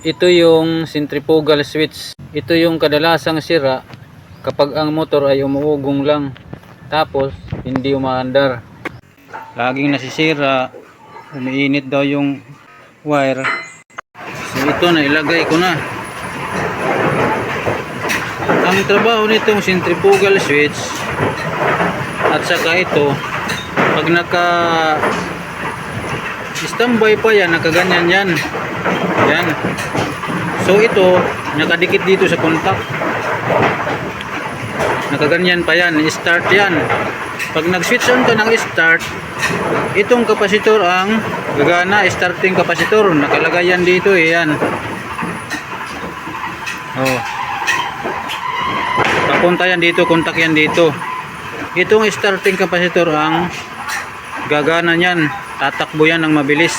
Ito yung centrifugal switch. Ito yung kadalasang sira kapag ang motor ay umuugong lang. Tapos hindi umaandar. Laging nasisira. Umiinit daw yung wire. So ito na ilagay ko na. Ang trabaho nitong centrifugal switch at saka ito, pag naka standby pa yan, nakaganyan yan. Yan. So ito, nakadikit dito sa contact. Nakaganyan pa yan, start yan. Pag nag-switch on ka ng start, itong kapasitor ang gagana, starting kapasitor. Nakalagay yan dito eh, yan. Oh. Papunta yan dito, contact yan dito. Itong starting kapasitor ang gagana niyan, tatakbo yan ng mabilis.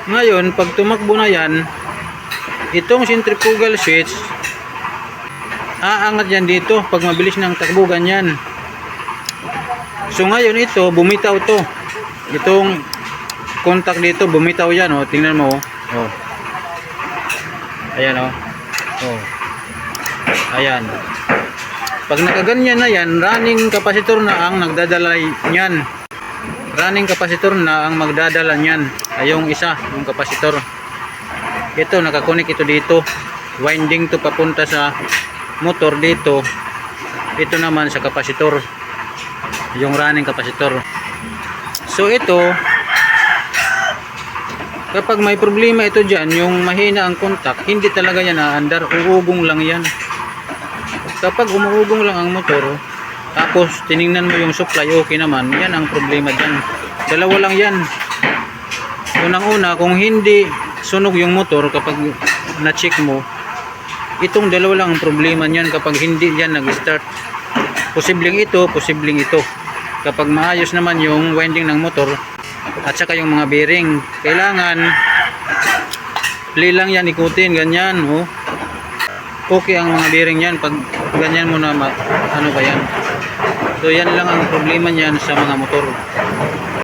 Ngayon, pag tumakbo na yan, itong centrifugal switch, aangat yan dito pag mabilis ng takbo, ganyan. So ngayon ito, bumitaw to. Itong contact dito, bumitaw yan, oh. Tingnan mo, oh. Ayan, oh. Oh. Ayan. Pag nakaganyan na yan, running capacitor na ang nagdadala niyan. Running capacitor na ang magdadala niyan. Ay yung isa, yung capacitor. Ito, nakakonek ito dito. Winding to papunta sa motor dito. Ito naman sa capacitor. Yung running capacitor. So ito, kapag may problema ito dyan, yung mahina ang contact, hindi talaga yan aandar. Uugong lang yan. Kapag umuugong lang ang motor, tapos tiningnan mo yung supply, okay naman, yan ang problema dyan. Dalawa lang yan. Unang-una, kung hindi sunog yung motor kapag na-check mo, itong dalawa lang ang problema niyan kapag hindi yan nag-start. Posibleng ito, posibleng ito. Kapag maayos naman yung winding ng motor at saka yung mga bearing, kailangan play lang yan, ikutin, ganyan, oh. Okay ang mga bearing yan pag ganyan mo na ano ba yan. So yan lang ang problema niyan sa mga motor.